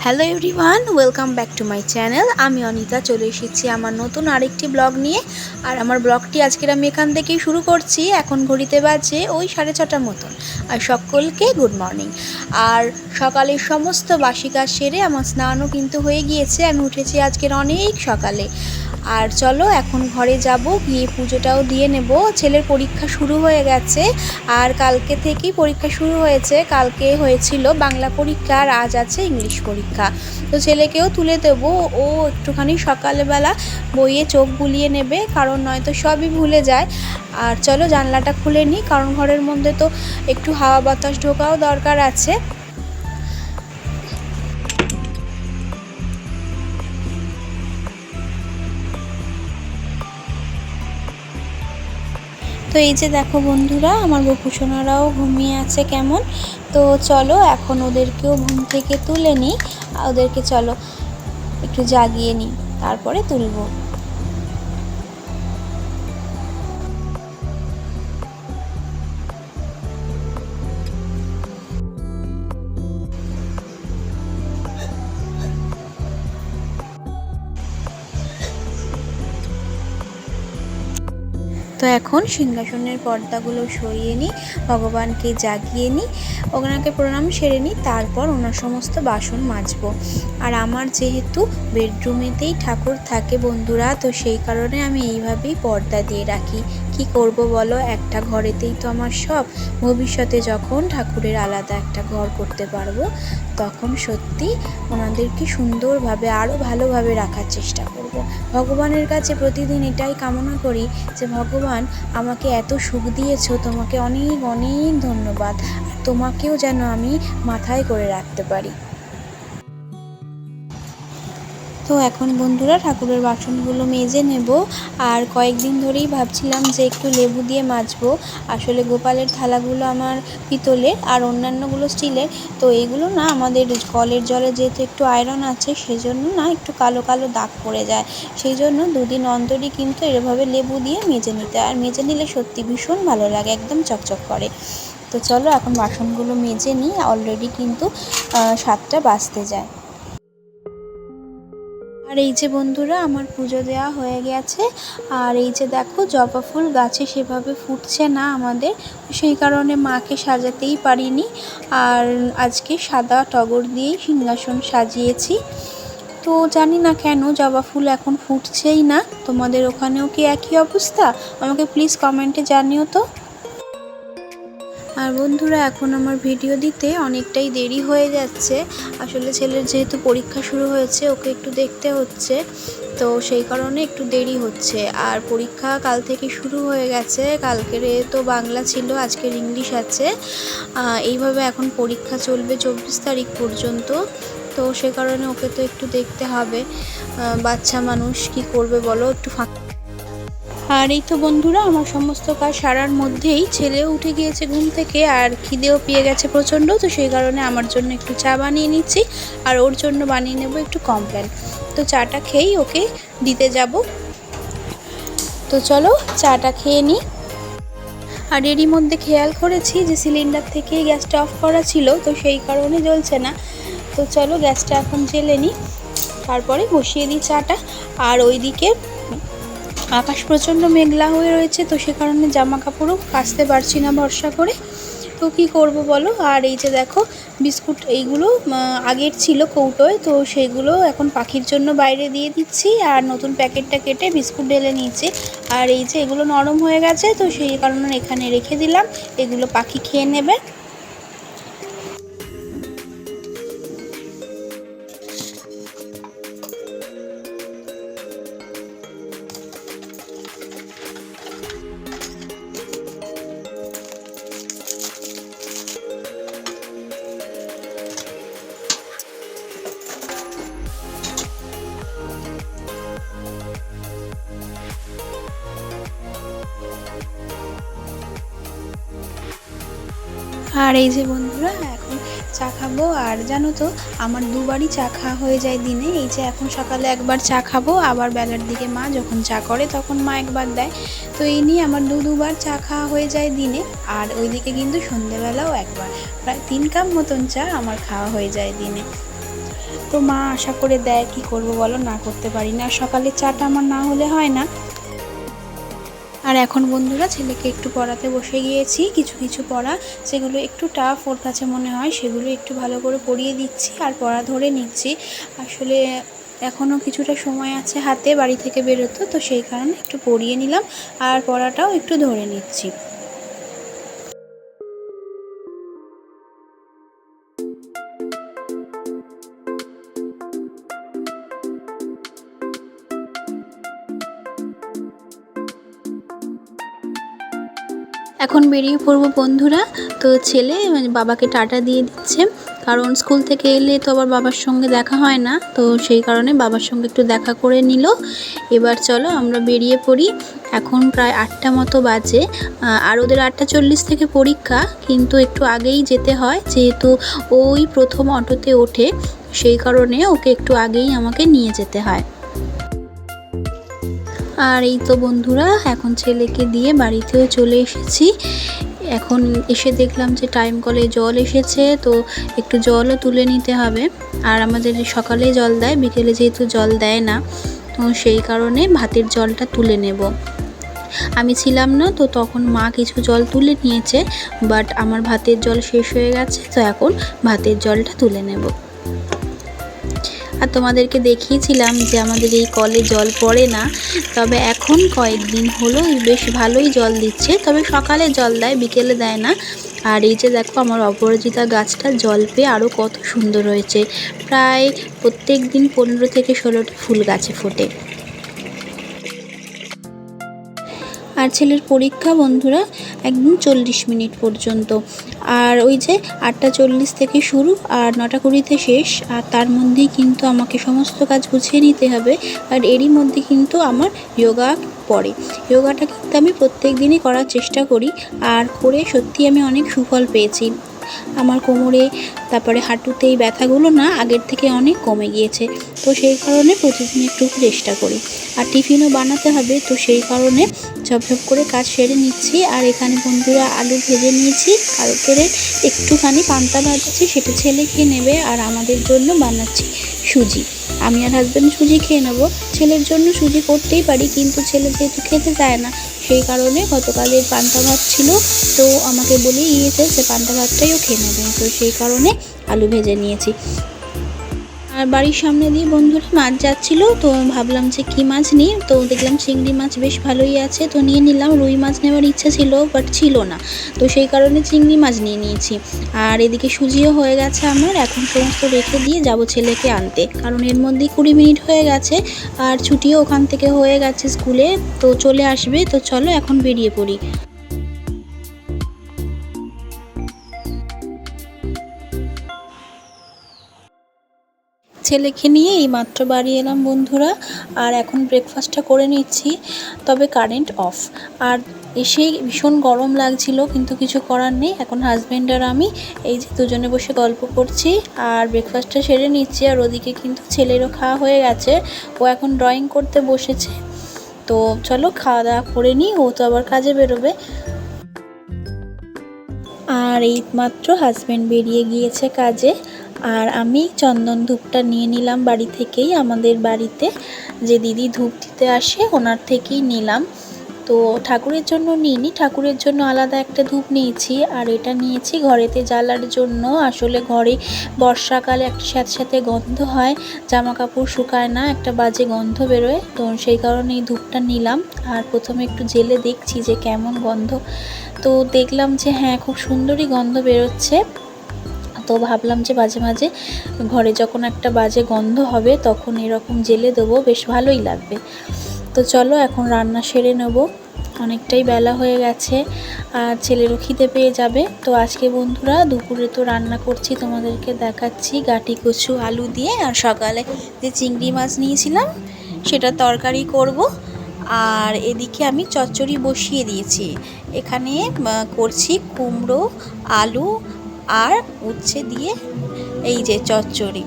Hello everyone, welcome back to my channel. আমি অনিতা চলে এসেছি আমার নতুন আরেকটি ব্লগ নিয়ে। আর আমার ব্লগটি আজকের আমি এখান থেকেই শুরু করছি। এখন ঘড়িতে বাজে ওই 6:30 মতন। আর সকলকে গুড মর্নিং। আর সকালের সমস্ত বাসি কাজ সেরে আমার স্নানও কিন্তু হয়ে গিয়েছে। আমি উঠেছি আজকের অনেক সকালে। আর চলো এখন ঘরে যাব, গিয়ে পুজোটাও দিয়ে নেব। ছেলের পরীক্ষা শুরু হয়ে গেছে, আর কালকে থেকেই পরীক্ষা শুরু হয়েছে। কালকে হয়েছিল বাংলা পরীক্ষা, আর আজ আছে ইংলিশ পরীক্ষা। তো ছেলেকেও তুলে দেবো, ও একটুখানি সকালবেলা বইয়ে চোখ বুলিয়ে নেবে, কারণ নয়তো সবই ভুলে যায়। আর চলো জানলাটা খুলে নিই, কারণ ঘরের মধ্যে তো একটু হাওয়া বাতাস ঢোকাও দরকার আছে। তো এই যে দেখো বন্ধুরা, আমার গোপুসোনারাও ঘুমিয়ে আছে কেমন। তো চলো এখন ওদেরকেও ঘুম থেকে তুলে নিই। ওদেরকে চলো একটু জাগিয়ে নিই, তারপরে তুলবো। তো এখন সিংহাসনের পর্দাগুলো সরিয়ে নিই, ভগবানকে জাগিয়ে নিই, ওনাকে প্রণাম সেরে নিই, তারপর ওনার সমস্ত বাসন মাজবো। আর আমার যেহেতু বেডরুমেতেই ঠাকুর থাকে বন্ধুরা, তো সেই কারণে আমি এইভাবেই পর্দা দিয়ে রাখি। কি করব বলো, একটা ঘরেতেই তো আমার সব। ভবিষ্যতে যখন ঠাকুরের আলাদা একটা ঘর করতে পারবো, তখন সত্যি ওনাদেরকে সুন্দরভাবে আরও ভালোভাবে রাখার চেষ্টা করব। ভগবানের কাছে প্রতিদিন এটাই কামনা করি যে ভগবান আমাকে এত সুখ দিয়েছো, তোমাকে অনেক অনেক ধন্যবাদ। আর তোমাকেও যেন আমি মাথায় করে রাখতে পারি। তো এখন বন্ধুরা ঠাকুরের বাসনগুলো মেজে নেব। আর কয়েকদিন ধরেই ভাবছিলাম যে একটু লেবু দিয়ে মাজবো। আসলে গোপালের থালাগুলো আমার পিতলের, আর অন্যান্যগুলো স্টিলের। তো এইগুলো না আমাদের কলের জলে যেহেতু একটু আয়রন আছে, সেজন্য না একটু কালো কালো দাগ পড়ে যায়। সেই জন্য দুদিন অন্তরই কিন্তু এভাবে লেবু দিয়ে মেজে নিতে, আর মেজে নিলে সত্যি ভীষণ ভালো লাগে, একদম চকচক করে। তো চলো এখন বাসনগুলো মেজে নিই, অলরেডি কিন্তু 7টা বাজতে যায়। আর এই যে বন্ধুরা, আমার পুজো দেওয়া হয়ে গেছে। আর এই যে দেখো, জবা ফুল গাছে সেভাবে ফুটছে না আমাদের, সেই কারণে মাকে সাজাতেই পারিনি। আর আজকে সাদা টগর দিয়েই সিংহাসন সাজিয়েছি। তো জানি না কেন জবা ফুল এখন ফুটছেই না। তোমাদের ওখানেও কি একই অবস্থা? আমাকে প্লিজ কমেন্টে জানিও তো। আর বন্ধুরা, এখন আমার ভিডিও দিতে অনেকটাই দেরি হয়ে যাচ্ছে। আসলে ছেলের যেহেতু পরীক্ষা শুরু হয়েছে, ওকে একটু দেখতে হচ্ছে, তো সেই কারণে একটু দেরি হচ্ছে। আর পরীক্ষা কাল থেকে শুরু হয়ে গেছে। কালকের তো বাংলা ছিল, আজকের ইংলিশ আছে। এইভাবে এখন পরীক্ষা চলবে 24 তারিখ পর্যন্ত। তো সে কারণে ওকে তো একটু দেখতে হবে। বাচ্চা মানুষ কি করবে বলো, একটু ফাঁকা। আর এই তো বন্ধুরা, আমার সমস্ত কাজ সারার মধ্যেই ছেলেও উঠে গিয়েছে ঘুম থেকে, আর খিদেও পেয়ে গেছে প্রচণ্ড। তো সেই কারণে আমার জন্য একটু চা বানিয়ে নিচ্ছি, আর ওর জন্য বানিয়ে নেব একটু কমপ্লেন। তো চাটা খেয়েই ওকে দিতে যাব। তো চলো চাটা খেয়ে নিই। আর এরই মধ্যে খেয়াল করেছি যে সিলিন্ডার থেকে গ্যাসটা অফ করা ছিল, তো সেই কারণে জ্বলছে না। তো চলো গ্যাসটা এখন জ্বেলে নিই, তারপরে বসিয়ে দিই চাটা। আর ওইদিকে আকাশ প্রচণ্ড মেঘলা হয়ে রয়েছে, তো সে কারণে জামা কাপড়ও কাচতে পারছি না ভরসা করে। তো কি করব বলো। আর এই যে দেখো, বিস্কুট এইগুলো আগের ছিল কৌটোয়, তো সেগুলো এখন পাখির জন্য বাইরে দিয়ে দিচ্ছি। আর নতুন প্যাকেটটা কেটে বিস্কুট ঢেলে নিয়েছি। আর এই যে এগুলো নরম হয়ে গেছে, তো সেই কারণে এখানে রেখে দিলাম, এগুলো পাখি খেয়ে নেবে। আর এই যে বন্ধুরা, এখন চা খাবো। আর জানো তো, আমার দুবারই চা খাওয়া হয়ে যায় দিনে। এই যে এখন সকালে একবার চা খাবো, আবার বেলার দিকে মা যখন চা করে তখন মা একবার দেয়। তো এই নিয়ে আমার দুবার চা খাওয়া হয়ে যায় দিনে। আর ওইদিকে কিন্তু সন্ধেবেলাও একবার, প্রায় 3 কাপ মতন চা আমার খাওয়া হয়ে যায় দিনে। তো মা আশা করে দেয়, কি করব বলো, না করতে পারি না। সকালে চাটা আমার না হলে হয় না। আর এখন বন্ধুরা ছেলেকে একটু পড়াতে বসে গিয়েছি। কিছু কিছু পড়া সেগুলো একটু টাফ ওর কাছে মনে হয়, সেগুলো একটু ভালো করে পড়িয়ে দিচ্ছি আর পড়া ধরে নিচ্ছি। আসলে এখনও কিছুটা সময় আছে হাতে বাড়ি থেকে বেরোতে, তো সেই কারণে একটু পড়িয়ে নিলাম আর পড়াটাও একটু ধরে নিচ্ছি। এখন বেরিয়ে পড়বো বন্ধুরা। তো ছেলে বাবাকে টাটা দিয়ে দিচ্ছে, কারণ স্কুল থেকে এলে তো আবার বাবার সঙ্গে দেখা হয় না, তো সেই কারণে বাবার সঙ্গে একটু দেখা করে নিল। এবার চলো আমরা বেরিয়ে পড়ি। এখন প্রায় 8টা মতো বাজে, আর ওদের 8:40 থেকে পরীক্ষা, কিন্তু একটু আগেই যেতে হয় যেহেতু ওই প্রথম অটোতে ওঠে, সেই কারণে ওকে একটু আগেই আমাকে নিয়ে যেতে হয়। আর এই তো বন্ধুরা এখন ছেলেকে দিয়ে বাড়িতেও চলে এসেছি। এখন এসে দেখলাম যে টাইম কলে জল এসেছে, তো একটু জলও তুলে নিতে হবে। আর আমাদের সকালে জল দেয়, বিকেলে যেহেতু জল দেয় না, তো সেই কারণে ভাতের জলটা তুলে নেব। আমি ছিলাম না, তো তখন মা কিছু জল তুলে নিয়েছে, বাট আমার ভাতের জল শেষ হয়ে গেছে, তো এখন ভাতের জলটা তুলে নেব। আর তোমাদেরকে দেখিয়েছিলাম যে আমাদের এই কলে জল পড়ে না, তবে এখন কয়েকদিন হলো বেশ ভালোই জল দিচ্ছে, তবে সকালে জল দেয়, বিকেলে দেয় না। আর এই যে দেখো আমার অপরাজিতা গাছটা জল পেয়ে আরও কত সুন্দর হয়েছে, প্রায় প্রত্যেক দিন 15 থেকে 16টা ফুল গাছে ফোটে। আর ছেলের পরীক্ষা বন্ধুরা একদম 40 মিনিট পর্যন্ত, আর ওই যে 8:40 থেকে শুরু আর 9:20 শেষ, আর তার মধ্যেই কিন্তু আমাকে সমস্ত কাজ গুছিয়ে নিতে হবে। আর এরই মধ্যে কিন্তু আমার যোগা পড়ে। যোগাটা কিন্তু আমি প্রত্যেক দিনই করার চেষ্টা করি, আর করে সত্যি আমি অনেক সুফল পেয়েছি। আমার কোমরে তারপরে হাঁটুতে এই ব্যথাগুলো না আগের থেকে অনেক কমে গিয়েছে, তো সেই কারণে প্রতিদিন একটু চেষ্টা করি। আর টিফিনও বানাতে হবে, তো সেই কারণে ঝপঝপ করে কাজ সেরে নিচ্ছি। আর এখানে বন্ধুরা আলু ভেজে নিয়েছি, কালকেরে একটুখানি পান্তা ভাজছি, সেটা ছেলে খেয়ে নেবে। আর আমাদের জন্য বানাচ্ছি সুজি। আমি আর হাজব্যান্ড সুজি খেয়ে নেবো। ছেলের জন্য সুজি করতেই পারি, কিন্তু ছেলে যেহেতু খেতে চায় না, সেই কারণে গতকালের পান্তা ভাত ছিল, তো আমাকে বলেই গিয়েছে যে পান্তা ভাতটাইও খেয়ে নেবেন, তো সেই কারণে আলু ভেজে নিয়েছি। আর বাড়ির সামনে দিয়ে বন্ধুরা মাছ যাচ্ছিল, তো ভাবলাম যে কী মাছ নিই, তো দেখলাম চিংড়ি মাছ বেশ ভালোই আছে, তো নিয়ে নিলাম। রুই মাছ নেওয়ার ইচ্ছা ছিল, বাট ছিল না, তো সেই কারণে চিংড়ি মাছ নিয়ে নিয়েছি। আর এদিকে সুজিও হয়ে গেছে আমার, এখন সমস্ত রেখে দিয়ে যাব ছেলেকে আনতে, কারণ এর মধ্যেই 20 মিনিট হয়ে গেছে, আর ছুটিও ওখান থেকে হয়ে গেছে স্কুলে, তো চলে আসবে। তো চলো এখন বেরিয়ে পড়ি। ছেলেকে নিয়ে এই মাত্র বাড়ি এলাম বন্ধুরা, আর এখন ব্রেকফাস্টটা করে নিচ্ছি, তবে কারেন্ট অফ। আর এসে ভীষণ গরম লাগছিল, কিন্তু কিছু করার নেই। এখন হাজব্যান্ড আর আমি এই যে দুজনে বসে গল্প করছি আর ব্রেকফাস্টটা সেরে নিচ্ছি। আর ওদিকে কিন্তু ছেলেরও খাওয়া হয়ে গেছে, ও এখন ড্রয়িং করতে বসেছে। তো চলো খাওয়া দাওয়া করে নিই, ও তো আবার কাজে বেরোবে। আর এই মাত্র হাজব্যান্ড বেরিয়ে গিয়েছে কাজে, আর আমি চন্দন ধূপটা নিয়ে নিলাম বাড়ি থেকেই, আমাদের বাড়িতে যে দিদি ধূপ দিতে আসে ওনার থেকেই নিলাম। তো ঠাকুরের জন্য নিইনি, ঠাকুরের জন্য আলাদা একটা ধূপ নিয়েছি, আর এটা নিয়েছি ঘরেতে জ্বালার জন্য। আসলে ঘরে বর্ষাকালে একটা সাথে সাথে গন্ধ হয়, জামা কাপড় শুকায় না, একটা বাজে গন্ধ বেরোয়, তো সেই কারণে এই ধূপটা নিলাম। আর প্রথমে একটু জেলে দেখছি যে কেমন গন্ধ, তো দেখলাম যে হ্যাঁ খুব সুন্দরই গন্ধ বেরোচ্ছে। তো ভাবলাম যে মাঝে মাঝে ঘরে যখন একটা বাজে গন্ধ হবে তখন এরকম জেলে দেবো, বেশ ভালোই লাগবে। তো চলো এখন রান্না সেরে নেব, অনেকটাই বেলা হয়ে গেছে, আর ছেলেরও খিদে পেয়ে যাবে। তো আজকে বন্ধুরা দুপুরে তো রান্না করছি, তোমাদেরকে দেখাচ্ছি, গাঁটি কচু আলু দিয়ে, আর সকালে যে চিংড়ি মাছ নিয়েছিলাম সেটা তরকারি করব। আর এদিকে আমি চচ্চড়ি বসিয়ে দিয়েছি, এখানে করছি কুমড়ো, আলু আর উচ্ছে দিয়ে এই যে চচ্চড়ি।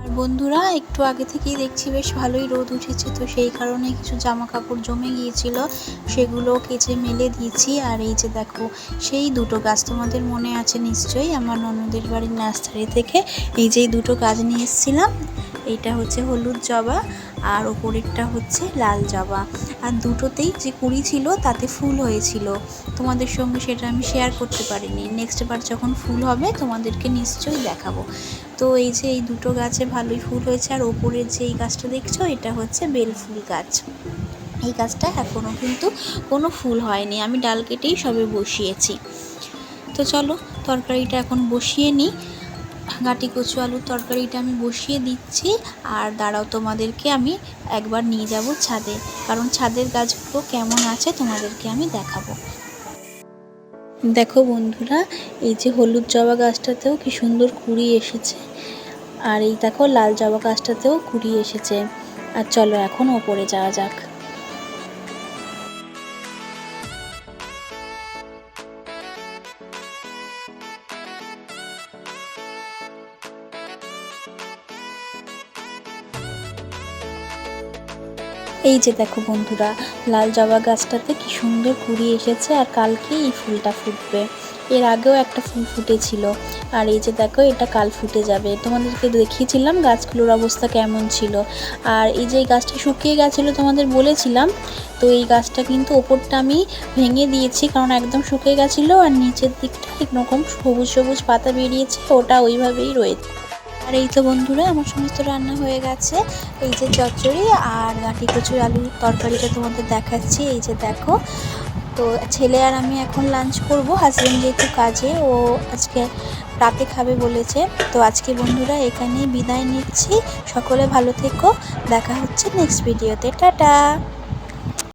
আর বন্ধুরা, একটু আগে থেকেই দেখছি বেশ ভালোই রোদ উঠেছে, তো সেই কারণে কিছু জামা কাপড় জমে গিয়েছিল, সেগুলো কেচে মেলে দিয়েছি। আর এই যে দেখো সেই দুটো গাছ, তোমাদের মনে আছে নিশ্চয়ই, আমার ননদের বাড়ির নার্সারি থেকে এই যে দুটো গাছ নিয়ে এসেছিলাম। এইটা হচ্ছে হলুদ জবা আর ওপরেরটা হচ্ছে লাল জবা, আর দুটোতেই যে কুড়ি ছিল তাতে ফুল হয়েছিল। তোমাদের সঙ্গে সেটা আমি শেয়ার করতে পারিনি, নেক্সট বার যখন ফুল হবে তোমাদেরকে নিশ্চয়ই দেখাবো। তো এই যে এই দুটো গাছে ভালোই ফুল হয়েছে। আর ওপরের যে এই গাছটা দেখছো, এটা হচ্ছে বেলফুল গাছ। এই গাছটা এখনও কিন্তু কোনো ফুল হয়নি, আমি ডাল কেটেই সবে বসিয়েছি। তো চলো তরকারিটা এখন বসিয়ে নিই। গাটি কচু আলুর তরকারিটা আমি বসিয়ে দিচ্ছি। আর দাঁড়াও, তোমাদেরকে আমি একবার নিয়ে যাব ছাদে, কারণ ছাদের গাছগুলো কেমন আছে তোমাদেরকে আমি দেখাবো। দেখো বন্ধুরা, এই যে হলুদ জবা গাছটাতেও কি সুন্দর কুড়ি এসেছে, আর এই দেখো লাল জবা গাছটাতেও কুড়ি এসেছে। আর চলো এখন ওপরে যাওয়া যাক। এই যে দেখো বন্ধুরা, লাল জবা গাছটাতে কি সুন্দর কুড়ি এসেছে, আর কালকে এই ফুলটা ফুটবে। এর আগেও একটা ফুল ফুটেছিল, আর এই যে দেখো এটা কাল ফুটে যাবে। তোমাদেরকে দেখিয়েছিলাম গাছগুলোর অবস্থা কেমন ছিল। আর এই যে গাছটা শুকিয়ে গেছিলো তোমাদের বলেছিলাম, তো এই গাছটা কিন্তু ওপরটা আমি ভেঙে দিয়েছি, কারণ একদম শুকিয়ে গেছিলো। আর নিচের দিকটা একরকম সবুজ সবুজ পাতা বেরিয়েছে, ওটা ওইভাবেই রয়েছে। আর এই তো বন্ধুরা, আমার সমস্ত রান্না হয়ে গেছে। এই যে চচ্চড়ি আর গাটি কচুর আলুর তরকারিটা তোমাদের দেখাচ্ছি। এই যে দেখো, তো ছেলে আর আমি এখন লাঞ্চ করব। হাজবেন্ড যেহেতু কাজে, ও আজকে রাতে খাবে বলেছে। তো আজকে বন্ধুরা এখানেই বিদায় নিচ্ছি। সকলে ভালো থেকো, দেখা হচ্ছে নেক্সট ভিডিওতে। টাটা।